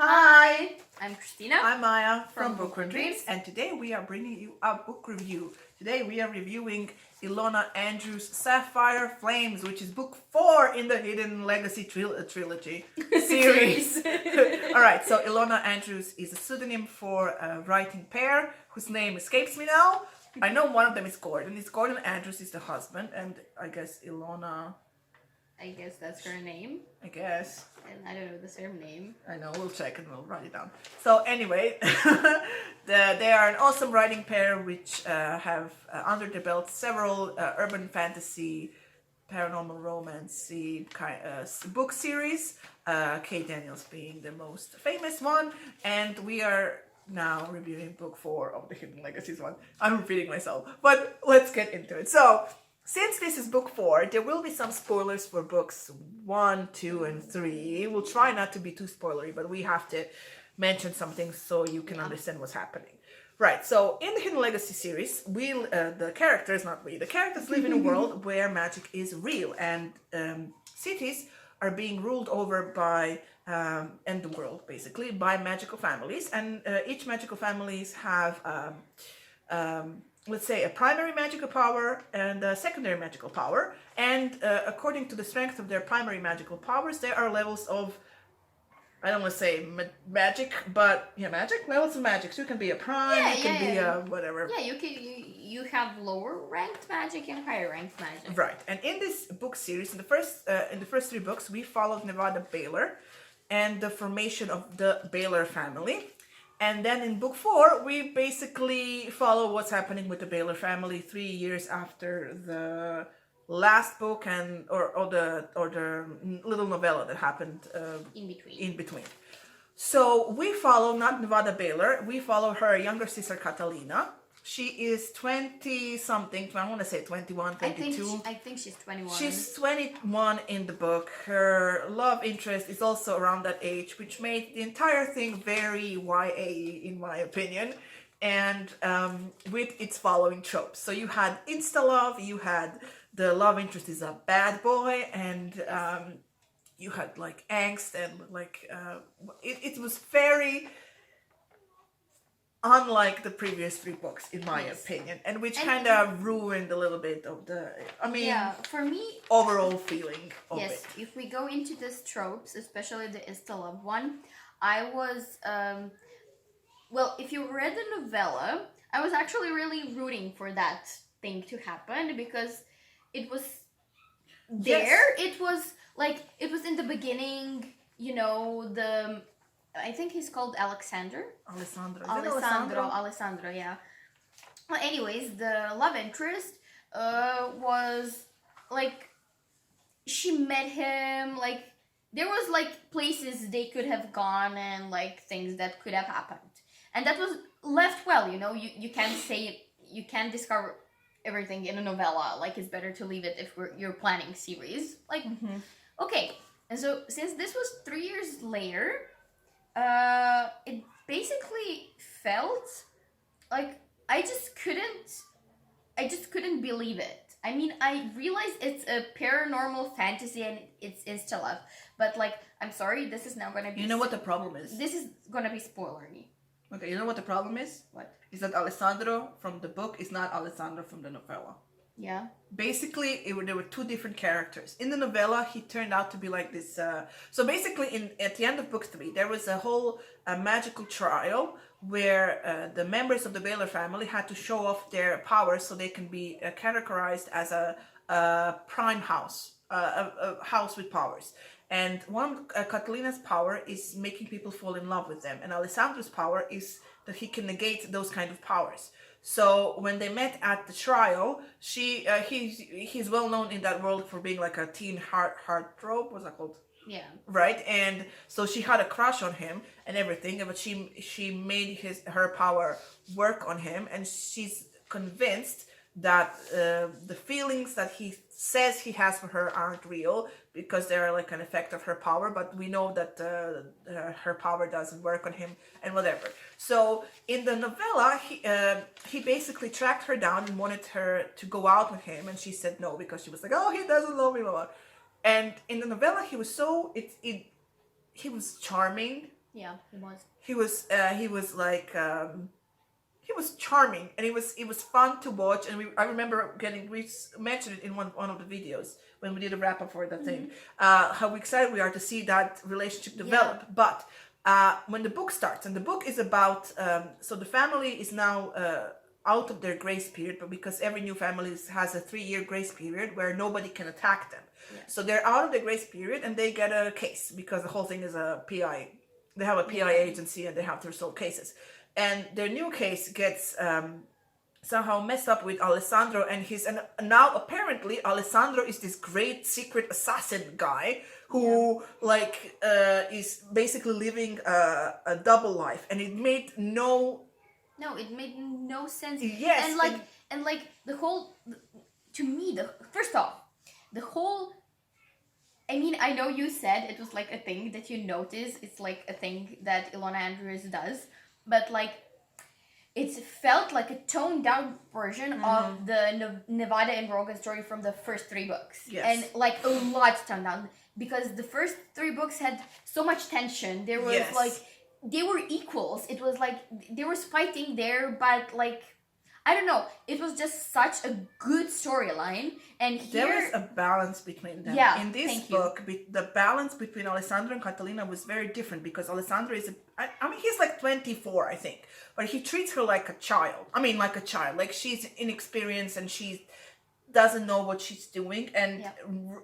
Hi, I'm Christina. I'm Maya from from Book and Dreams, and today we are bringing you a book review. Today we are reviewing Ilona Andrews' Sapphire Flames, which is book 4 in the Hidden Legacy trilogy series. Alright, so Ilona Andrews is a pseudonym for a writing pair whose name escapes me now. I know one of them is Gordon. It's Gordon Andrews is the husband, and I guess Ilona... I guess that's her name. I guess. And I don't know the surname. I know, we'll check and we'll write it down. So anyway, they are an awesome writing pair which have under their belt several urban fantasy, paranormal romance book series, Kate Daniels being the most famous one, and we are now reviewing book 4 of the Hidden Legacies one. I'm repeating myself, but let's get into it. So, since this is book 4, there will be some spoilers for books 1, 2, and 3. We'll try not to be too spoilery, but we have to mention some things so you can understand what's happening. Right, so in the Hidden Legacy series, the characters live in a world where magic is real, and cities are being ruled over by, and the world basically, by magical families, and each magical families have let's say a primary magical power and a secondary magical power, and according to the strength of their primary magical powers, there are levels of, I don't want to say magic, but yeah, levels of magic. So you can be a prime, you can be a whatever. Yeah, you have lower ranked magic and higher ranked magic. Right, and in this book series, in the first 3 books, we followed Nevada Baylor and the formation of the Baylor family. And then in book 4, we basically follow what's happening with the Baylor family 3 years after the last book or the little novella that happened in between. So we follow not Nevada Baylor, we follow her younger sister Catalina. She is 20-something, I want to say 21, 22. I think she's 21. She's 21 in the book. Her love interest is also around that age, which made the entire thing very YA, in my opinion, and with its following tropes. So you had insta-love, you had the love interest is a bad boy, and you had like angst, and like it was very unlike the previous 3 books, in my opinion, and which kind of ruined a little bit of the, for me, overall feeling of it. Yes, if we go into these tropes, especially the insta-love one, I was, well, if you read the novella, I was actually really rooting for that thing to happen, because it was there, it was in the beginning, you know, I think he's called Alessandro, yeah. Well, anyways, the love interest was like, she met him, like there was like places they could have gone and like things that could have happened, and that was left well, you know. You can't discover everything in a novella. Like, it's better to leave it if you're planning series. Like, okay, and so since this was 3 years later, it basically felt like I just couldn't believe it. I mean, I realize it's a paranormal fantasy and it's insta-love, but like, I'm sorry, this is now gonna be... You know what the problem is? This is gonna be spoilery. Okay, you know what the problem is? What? Is that Alessandro from the book is not Alessandro from the novella. Yeah. Basically, there were 2 different characters. In the novella, he turned out to be like this... So basically, at the end of book 3, there was a whole magical trial where the members of the Baylor family had to show off their powers so they can be categorized as a prime house, a house with powers. And one, Catalina's power is making people fall in love with them. And Alessandro's power is that he can negate those kind of powers. So when they met at the trial, he's well known in that world for being like a teen heartthrob. What's that called? Yeah. Right, and so she had a crush on him and everything, but she made her power work on him, and she's convinced that the feelings that he says he has for her aren't real, because they're like an effect of her power, but we know that her power doesn't work on him and whatever. So in the novella, he basically tracked her down and wanted her to go out with him, and she said no, because she was like, oh, he doesn't love me, blah, blah. And in the novella, he was so he was charming, Yeah, he was. He was like he was charming, and it was fun to watch. And I remember we mentioned it in one of the videos when we did a wrap up for that thing, how excited we are to see that relationship develop. Yeah. But when the book starts, and the book is about so the family is now out of their grace period, but because every new family has a 3-year grace period where nobody can attack them. Yeah. So they're out of the grace period, and they get a case because the whole thing is a PI. They have a PI agency, and they have to resolve cases. And their new case gets somehow messed up with Alessandro, and now apparently Alessandro is this great secret assassin guy who is basically living a double life, and it made it made no sense. Yes, and the whole, to me, first off, the whole. I mean, I know you said it was like a thing that you notice. It's like a thing that Ilona Andrews does, but like, it felt like a toned down version of the Nevada and Rogan story from the first 3 books. Yes. And like a lot toned down, because the first 3 books had so much tension. There was like, they were equals. It was like they were fighting there, but like, I don't know. It was just such a good storyline, and here there is a balance between them. Yeah, in this book, the balance between Alessandro and Catalina was very different, because Alessandro is I mean, he's like 24, I think, but he treats her like a child. I mean, like a child, like she's inexperienced and she doesn't know what she's doing. And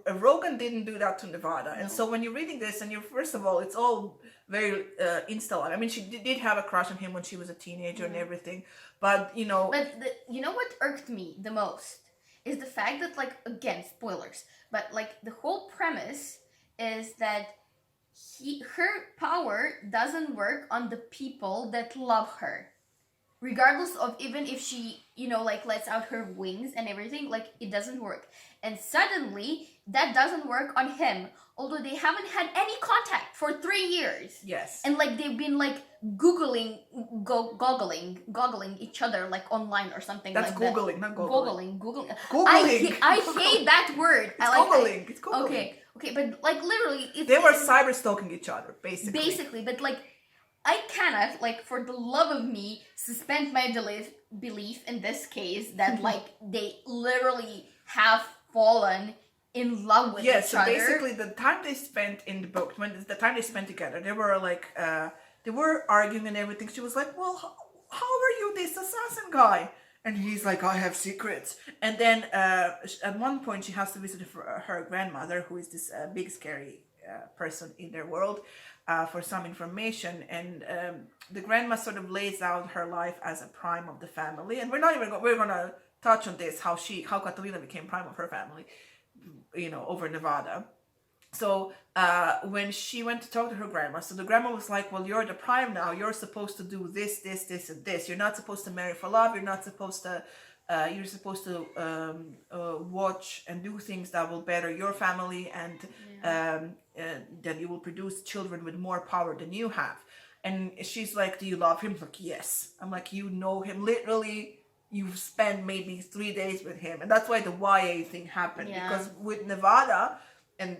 Rogan didn't do that to Nevada. No. And so when you're reading this, and first of all, it's all very insta. I mean, she did have a crush on him when she was a teenager and everything. But, you know... But you know what irked me the most? Is the fact that, like, again, spoilers, but, like, the whole premise is that her power doesn't work on the people that love her. Regardless of even if she, you know, like, lets out her wings and everything, like, it doesn't work. And suddenly, that doesn't work on him. Although they haven't had any contact for 3 years. Yes. And, like, they've been, like, googling each other, like, online or something. That's like googling, that. Not googling. Googling. Googling. I hate that word. It's googling. It's googling. Okay, but, like, literally... They were cyber stalking each other, basically. Basically, but, like, I cannot, like, for the love of me, suspend my belief in this case that, like, they literally have fallen in love with each other. So basically, the time they spent in the book, the time they spent together, they were like, they were arguing and everything. She was like, well, how are you this assassin guy? And he's like, I have secrets. And then at one point, she has to visit her grandmother, who is this big, scary person in their world, for some information. And the grandma sort of lays out her life as a prime of the family. And we're going to touch on this, how Catalina became prime of her family, you know, over Nevada. So when she went to talk to her grandma, so the grandma was like, well, you're the prime now. You're supposed to do this, this, this, and this. You're not supposed to marry for love. You're not supposed to, you're supposed to watch and do things that will better your family, and that you will produce children with more power than you have. And she's like, do you love him? I'm like, yes. I'm like, you know him. Literally, you've spent maybe 3 days with him. And that's why the YA thing happened. Yeah. Because with Nevada and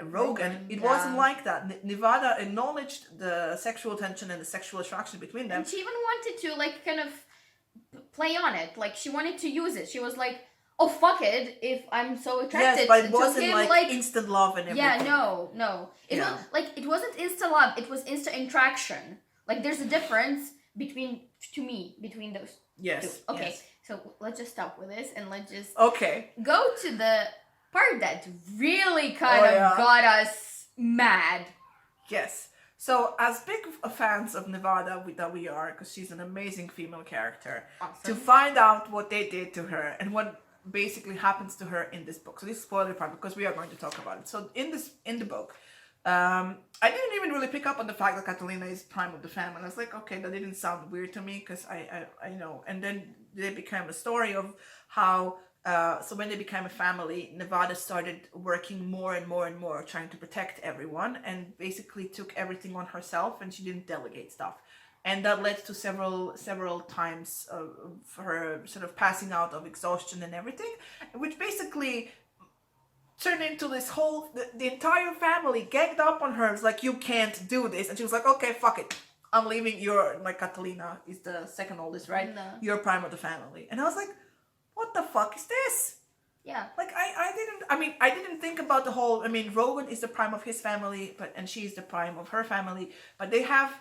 Rogan, it wasn't like that. Nevada acknowledged the sexual tension and the sexual attraction between them. And she even wanted to, like, kind of play on it. Like, she wanted to use it. She was like, oh, fuck it, if I'm so attracted to him. Yes, but it wasn't like instant love and everything. Yeah, no. It wasn't instant love. It was instant attraction. Like, there's a difference between those two. Okay, yes. So let's just stop with this and let's just go to the part that really kind of got us mad. Yes. So, as big fans of Nevada that we are, because she's an amazing female character, to find out what they did to her and what basically happens to her in this book. So this is spoiler part, because we are going to talk about it. So in the book, I didn't even really pick up on the fact that Catalina is prime of the family. I was like, okay, that didn't sound weird to me, because I know. And then they became a story of how, so when they became a family, Nevada started working more and more and more, trying to protect everyone, and basically took everything on herself, and she didn't delegate stuff. And that led to several times of her sort of passing out of exhaustion and everything, which basically turned into this whole, the entire family ganged up on her. It's like, you can't do this. And she was like, okay, fuck it. I'm leaving. You're, like, Catalina is the second oldest, right? No. You're prime of the family. And I was like, what the fuck is this? Yeah. Like, I didn't think about the whole, Rogan is the prime of his family, and she's the prime of her family, but they have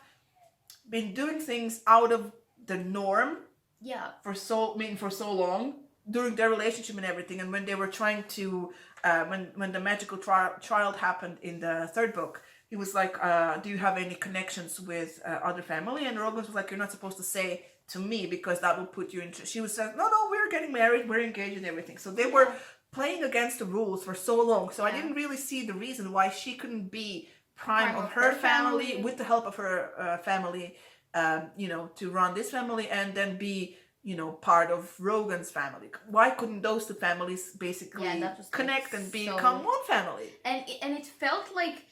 been doing things out of the norm Yeah. for so long during their relationship and everything. And when they were trying to, when the magical child happened in the third book, he was like, do you have any connections with other family? And Rogan was like, you're not supposed to say to me because that will put you into. She was like, no, we're getting married, we're engaged and everything. So they were playing against the rules for so long. So I didn't really see the reason why she couldn't be prime of her family with the help of her family, to run this family and then be, part of Rogan's family. Why couldn't those two families basically connect and become one family? And it felt like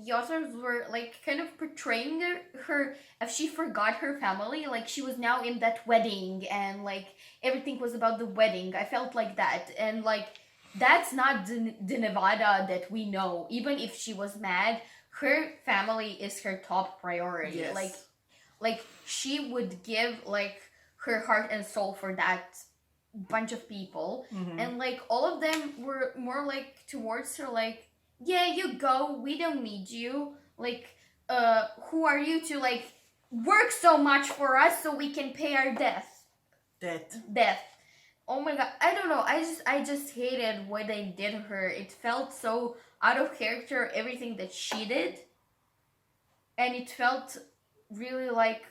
the authors were like kind of portraying her if she forgot her family, like she was now in that wedding and like everything was about the wedding. I felt like that, and like that's not the Nevada that we know. Even if she was mad, her family is her top priority. Yes. Like she would give like her heart and soul for that bunch of people, and like all of them were more like towards her, like, yeah, you go, we don't need you, like, who are you to like work so much for us so we can pay our death. Oh my god, I don't know, I just hated what they did to her. It felt so out of character, everything that she did, and it felt really like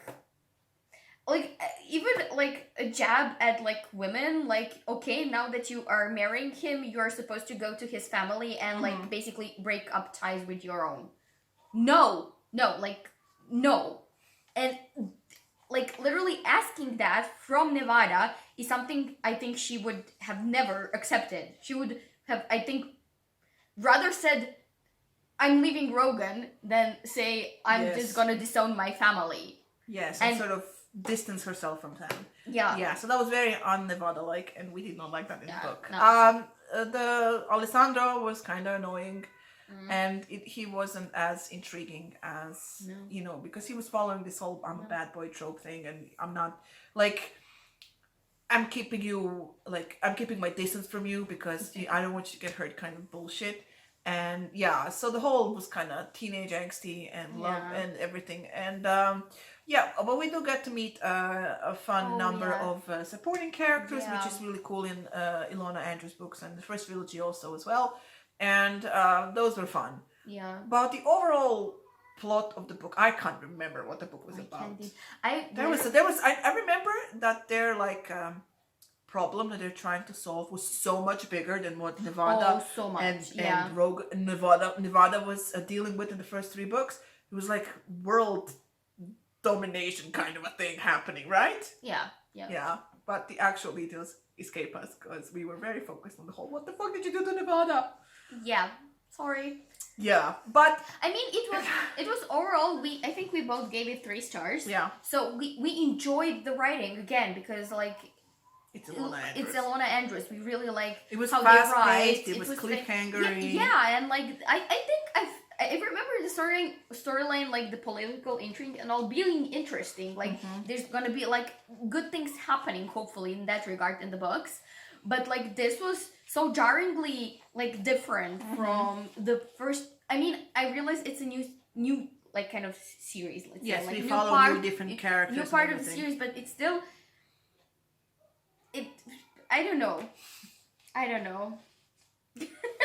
even like a jab at like women, like, okay, now that you are marrying him, you're supposed to go to his family and like basically break up ties with your own. No, and like literally asking that from Nevada is something I think she would have never accepted. She would have, I think, rather said, I'm leaving Rogan than say, I'm just gonna disown my family. Yes, and sort of distance herself from them. Yeah, so that was very un-Nevada-like, and we did not like that in the book. No. The Alessandro was kind of annoying, and he wasn't as intriguing as, because he was following this whole I'm a bad boy trope thing, and I'm not, like, I'm keeping my distance from you because I don't want you to get hurt kind of bullshit. And so the whole was kind of teenage angsty and love and everything. And but we do get to meet a fun number of supporting characters, which is really cool in Ilona Andrews' books and the first trilogy also as well. And those were fun. Yeah. But the overall plot of the book, I can't remember what the book was about. I remember that they're like problem that they're trying to solve was so much bigger than what Nevada and Rogue Nevada was dealing with in the first three books. It was like world domination kind of a thing happening, right? Yeah, but the actual details escape us because we were very focused on the whole what the fuck did you do to Nevada? Sorry. But I mean, it was overall, I think we both gave it 3 stars. So we enjoyed the writing again because like it's Ilona Andrews. We really like it was how fast they write. paced. It was cliffhangery. And like I think I remember the storyline, like the political intrigue and all being interesting. Like there's gonna be like good things happening, hopefully, in that regard in the books. But like this was so jarringly like different from the first. I mean, I realize it's a new like kind of series. Let's say. Like, we follow new different characters. New part of the series, but it's still. I don't know.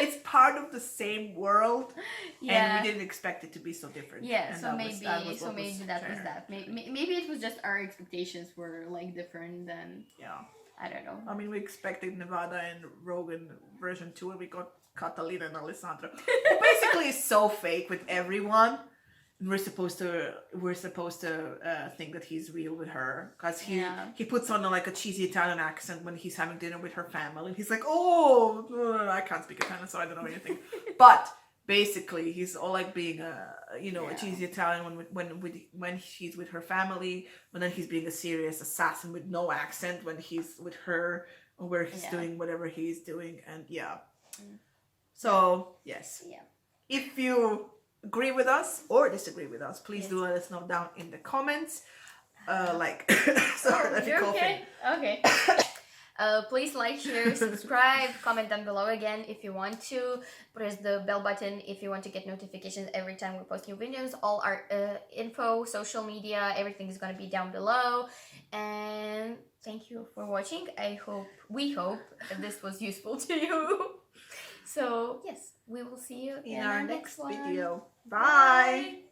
It's part of the same world, and we didn't expect it to be so different. Maybe that was that. Maybe it was just our expectations were like different than. I don't know. I mean, we expected Nevada and Rogan version 2, and we got Catalina and Alessandro, who basically is so fake with everyone. We're supposed to think that he's real with her because he puts on like a cheesy Italian accent when he's having dinner with her family. He's like, I can't speak Italian, so I don't know anything. But basically, he's all like being a cheesy Italian when he's with her family, but then he's being a serious assassin with no accent when he's with her, or where he's doing whatever he's doing, and So yes, Yeah. if you agree with us or disagree with us, please do let us know down in the comments. Sorry, let me You're coughing. okay? Okay. Please like, share, subscribe, comment down below again if you want to. Press the bell button if you want to get notifications every time we post new videos. All our info, social media, everything is going to be down below. And thank you for watching. We hope this was useful to you. So yes, we will see you In our next one. video. Bye.